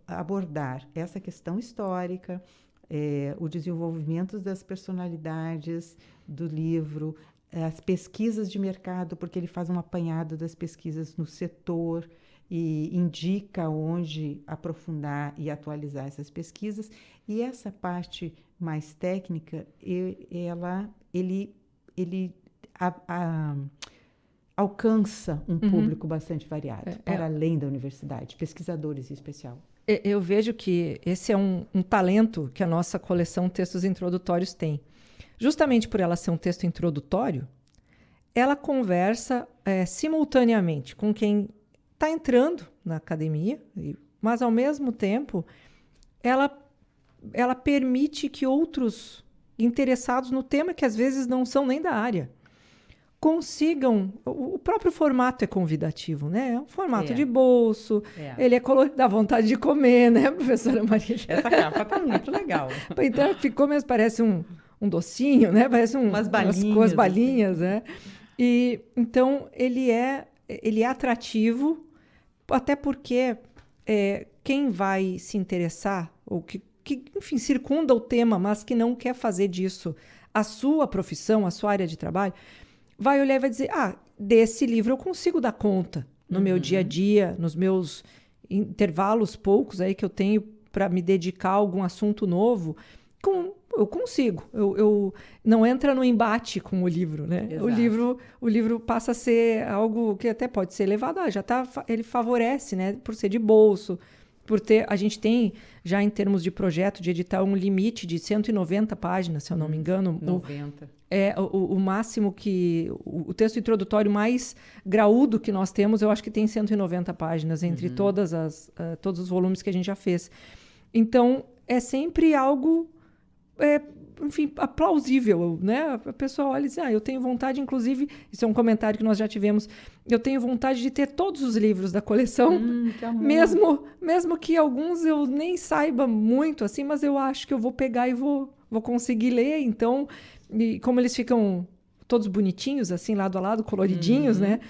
abordar essa questão histórica, o desenvolvimento das personalidades do livro, as pesquisas de mercado, porque ele faz um apanhado das pesquisas no setor e indica onde aprofundar e atualizar essas pesquisas. E essa parte mais técnica, ele alcança um público bastante variado, para além da universidade, pesquisadores em especial. Eu vejo que esse é um talento que a nossa coleção Textos Introdutórios tem. Justamente por ela ser um texto introdutório, ela conversa simultaneamente com quem está entrando na academia, mas, ao mesmo tempo, ela permite que outros interessados no tema, que às vezes não são nem da área, consigam... O próprio formato é convidativo, né? É um formato de bolso, ele é colorido, dá vontade de comer, né, professora Marília? Essa capa tá muito legal. Então, ficou mesmo, parece um docinho, né? Parece umas balinhas, né? E, então, ele é atrativo, até porque quem vai se interessar, ou que, enfim, circunda o tema, mas que não quer fazer disso a sua profissão, a sua área de trabalho, vai olhar e vai dizer, desse livro eu consigo dar conta no meu dia a dia, nos meus intervalos poucos aí que eu tenho para me dedicar a algum assunto novo, eu consigo. Eu não entra no embate com o livro, né? O livro passa a ser algo que até pode ser levado, ele favorece, né? Por ser de bolso, a gente tem já em termos de projeto de editar um limite de 190 páginas, se eu não me engano. 90. O máximo o texto introdutório mais graúdo que nós temos, eu acho que tem 190 páginas entre todos os volumes que a gente já fez. Então, é sempre algo, enfim, plausível, né? A pessoa olha e diz, eu tenho vontade, inclusive, isso é um comentário que nós já tivemos, eu tenho vontade de ter todos os livros da coleção, mesmo que alguns eu nem saiba muito, assim, mas eu acho que eu vou pegar e vou conseguir ler. Então, e como eles ficam todos bonitinhos, assim, lado a lado, coloridinhos, né?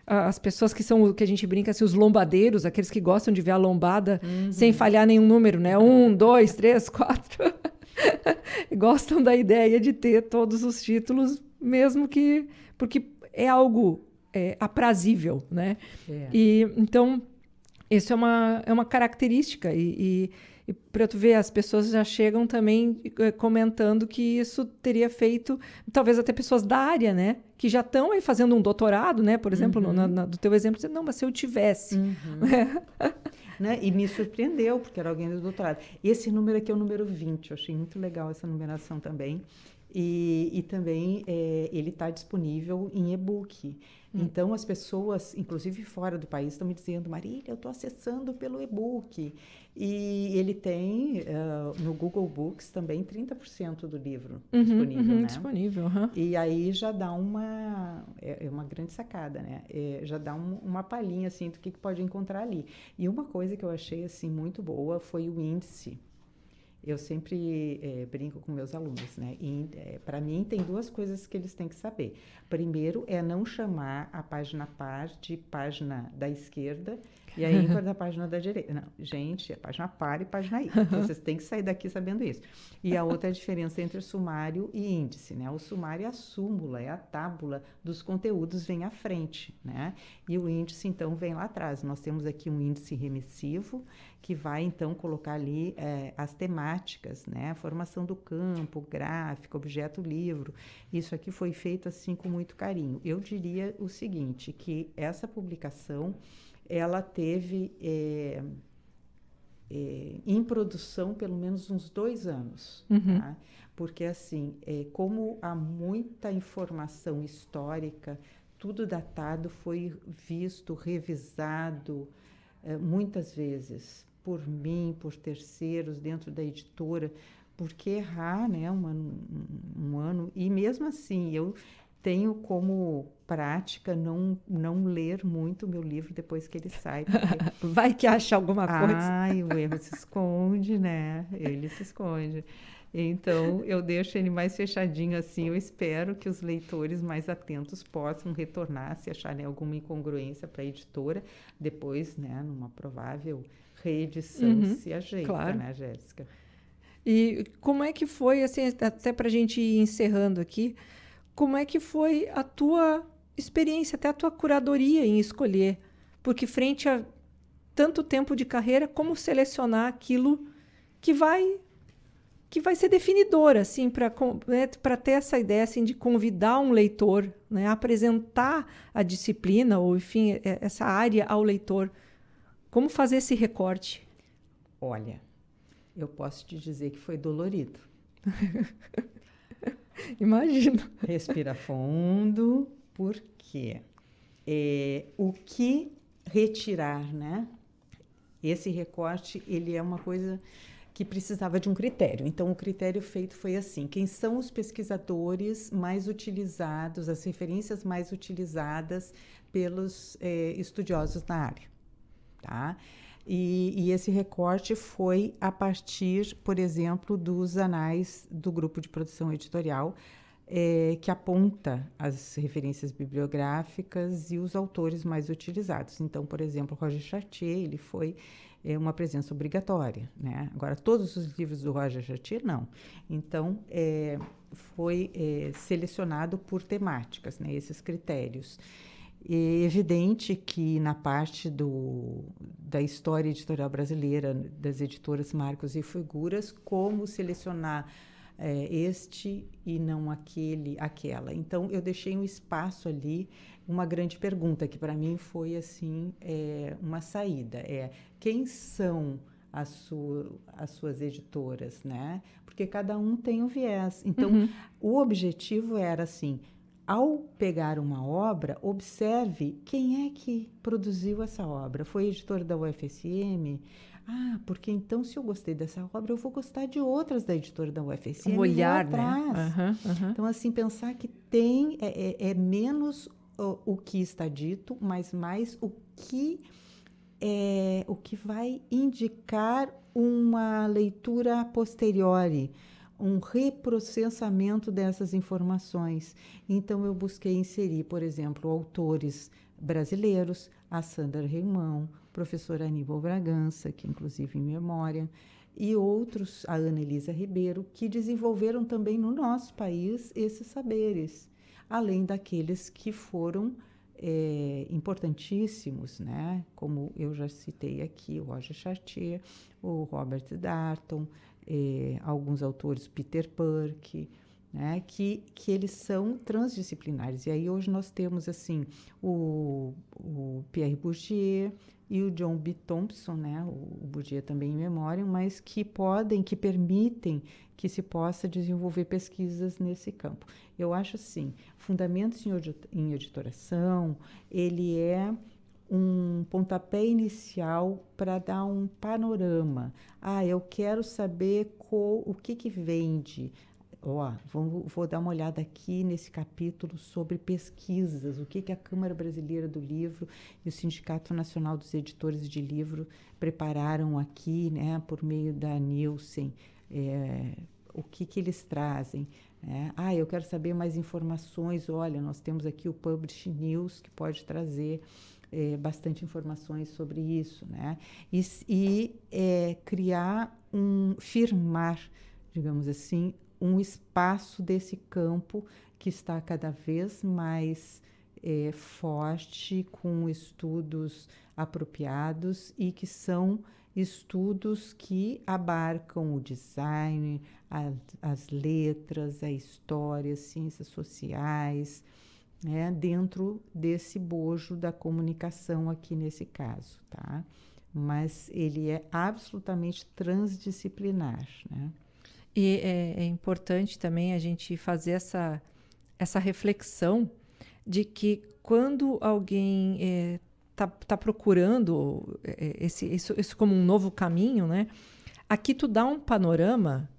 As pessoas que são, que a gente brinca, assim, os lombadeiros, aqueles que gostam de ver a lombada sem falhar nenhum número, né? 1, 2, 3, 4. Gostam da ideia de ter todos os títulos, mesmo que... Porque é algo aprazível, né? E, então, isso é uma característica. E para tu ver, as pessoas já chegam também comentando que isso teria feito, talvez até pessoas da área, né? Que já estão aí fazendo um doutorado, né? Por exemplo, do teu exemplo, dizendo, não, mas se eu tivesse... Né? E me surpreendeu, porque era alguém do doutorado. E esse número aqui é o número 20, eu achei muito legal essa numeração também. E também ele está disponível em e-book. Então, as pessoas, inclusive fora do país, estão me dizendo, Marília, eu estou acessando pelo e-book. E ele tem, no Google Books, também 30% do livro disponível, né? Disponível, E aí já dá uma grande sacada, né? Já dá uma palhinha, assim, do que pode encontrar ali. E uma coisa que eu achei, assim, muito boa foi o índice. Eu sempre brinco com meus alunos, né? Para mim, tem duas coisas que eles têm que saber. Primeiro, é não chamar a página par de página da esquerda e a ímpar da página da direita. Não, gente, é página par e página ímpar. Vocês têm que sair daqui sabendo isso. E a outra é a diferença entre sumário e índice, né? O sumário é a súmula, é a tábula dos conteúdos, vem à frente, né? E o índice, então, vem lá atrás. Nós temos aqui um índice remissivo, que vai, então, colocar ali as temáticas, né? A formação do campo, gráfico, objeto, livro. Isso aqui foi feito, assim, com muito carinho. Eu diria o seguinte, que essa publicação, ela teve em produção pelo menos uns 2 anos, tá? Porque, assim, como há muita informação histórica, tudo datado, foi visto, revisado, muitas vezes, por mim, por terceiros, dentro da editora, porque errar, né, um ano, e mesmo assim, eu tenho como prática não ler muito o meu livro depois que ele sai. Porque... Vai que acha alguma coisa. O erro se esconde, né? Ele se esconde. Então, eu deixo ele mais fechadinho assim. Eu espero que os leitores mais atentos possam retornar, se acharem alguma incongruência para a editora. Depois, né, numa provável reedição, se ajeita, claro, né, Jéssica? E como é que foi, assim, até para a gente ir encerrando aqui, como é que foi a tua experiência, até a tua curadoria em escolher? Porque frente a tanto tempo de carreira, como selecionar aquilo que vai ser definidor, assim, para ter essa ideia, assim, de convidar um leitor, né, a apresentar a disciplina, ou, enfim, essa área ao leitor. Como fazer esse recorte? Olha, eu posso te dizer que foi dolorido. Imagino. Respira fundo, porque o que retirar, né? Esse recorte, ele é uma coisa que precisava de um critério. Então, o critério feito foi assim: quem são os pesquisadores mais utilizados, as referências mais utilizadas pelos estudiosos na área, tá? E esse recorte foi a partir, por exemplo, dos anais do grupo de produção editorial, que aponta as referências bibliográficas e os autores mais utilizados. Então, por exemplo, Roger Chartier, ele foi uma presença obrigatória, né? Agora, todos os livros do Roger Chartier, não. Então, foi selecionado por temáticas, né? Esses critérios. É evidente que na parte da história editorial brasileira, das editoras Marcos e Figuras, como selecionar este e não aquela. Então, eu deixei um espaço ali, uma grande pergunta, que para mim foi assim, uma saída. Quem são as suas editoras, né? Porque cada um tem um viés. Então, o objetivo era assim, ao pegar uma obra, observe quem é que produziu essa obra. Foi editor da UFSM? Ah, porque então, se eu gostei dessa obra, eu vou gostar de outras da editora da UFSM. Um olhar, né? Então, assim, pensar que tem menos o que está dito, mas mais o que vai indicar uma leitura a posteriori, um reprocessamento dessas informações. Então, eu busquei inserir, por exemplo, autores brasileiros, a Sandra Reimão, professora Aníbal Bragança, que inclusive em memória, e outros, a Ana Elisa Ribeiro, que desenvolveram também no nosso país esses saberes, além daqueles que foram importantíssimos, né? Como eu já citei aqui, o Roger Chartier, o Robert Darnton, alguns autores, Peter Burke, né? que eles são transdisciplinares. E aí hoje nós temos assim o Pierre Bourdieu e o John B. Thompson, né? O Bourdieu também em memória, mas que permitem que se possa desenvolver pesquisas nesse campo. Eu acho assim, Fundamentos em Editoração, ele é um pontapé inicial para dar um panorama. Eu quero saber o que vende. Vou dar uma olhada aqui nesse capítulo sobre pesquisas, o que a Câmara Brasileira do Livro e o Sindicato Nacional dos Editores de Livro prepararam aqui, né, por meio da Nielsen, o que eles trazem. Eu quero saber mais informações. Olha, nós temos aqui o Publish News, que pode trazer bastante informações sobre isso, né? E criar firmar, digamos assim, um espaço desse campo que está cada vez mais forte, com estudos apropriados e que são estudos que abarcam o design, as letras, a história, as ciências sociais, né, dentro desse bojo da comunicação aqui nesse caso, tá? Mas ele é absolutamente transdisciplinar, né? E é importante também a gente fazer essa reflexão de que quando alguém tá procurando isso como um novo caminho, né? Aqui tu dá um panorama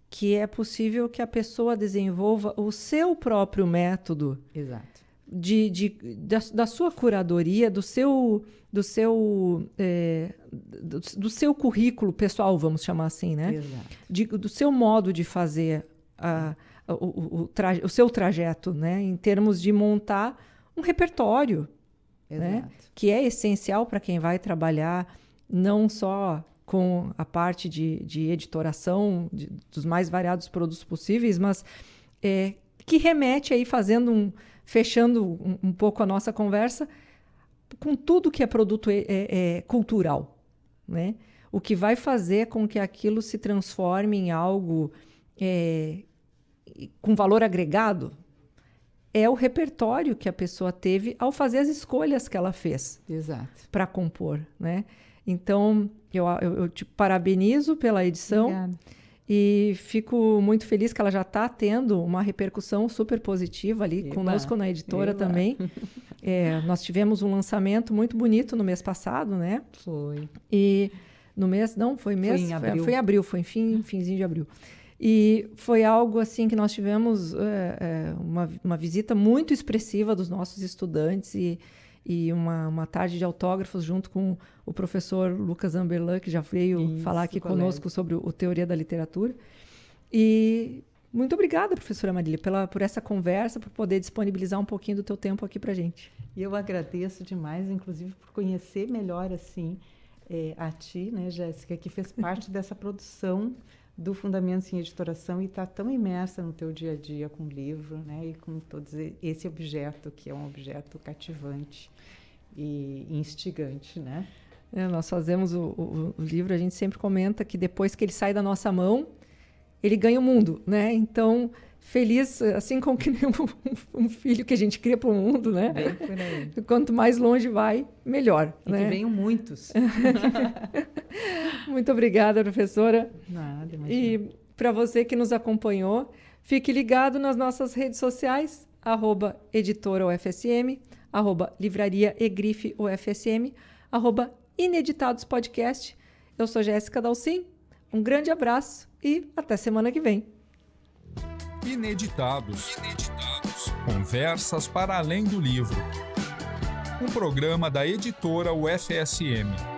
que é possível que a pessoa desenvolva o seu próprio método. Exato. Da sua curadoria, do seu currículo pessoal, vamos chamar assim, né? Exato. Do seu modo de fazer o seu trajeto, né? Em termos de montar um repertório, né? Que é essencial para quem vai trabalhar não só com a parte de editoração dos mais variados produtos possíveis, mas que remete aí fechando um pouco a nossa conversa com tudo que é produto cultural, né? O que vai fazer com que aquilo se transforme em algo com valor agregado é o repertório que a pessoa teve ao fazer as escolhas que ela fez para compor, né? Então, eu te parabenizo pela edição. Obrigada. E fico muito feliz que ela já está tendo uma repercussão super positiva ali conosco na editora também. Nós tivemos um lançamento muito bonito no mês passado, né? Foi. E no mês, não, foi mês? Foi em abril, foi finzinho de abril. E foi algo assim que nós tivemos uma visita muito expressiva dos nossos estudantes e uma tarde de autógrafos junto com o professor Lucas Amberlan, que já veio falar aqui conosco sobre o Teoria da Literatura. E muito obrigada, professora Marília, por essa conversa, por poder disponibilizar um pouquinho do teu tempo aqui para a gente. E eu agradeço demais, inclusive, por conhecer melhor assim a ti, né, Jéssica, que fez parte dessa produção do Fundamentos em Editoração e está tão imersa no teu dia a dia com o livro, né? E com todo esse objeto, que é um objeto cativante e instigante, né? Nós fazemos o livro, a gente sempre comenta que depois que ele sai da nossa mão, ele ganha o mundo, né? Então, feliz, assim como que nem um filho que a gente cria para o mundo, né? Bem por aí. Quanto mais longe vai, melhor. E né? que venham muitos. Muito obrigada, professora. Nada, imagina. E para você que nos acompanhou, fique ligado nas nossas redes sociais, @editora-UFSM, @livraria-egrife-UFSM, @ineditados-podcast. Eu sou Jéssica Dalcin, um grande abraço e até semana que vem. Ineditados. Conversas para além do livro. Um programa da editora UFSM.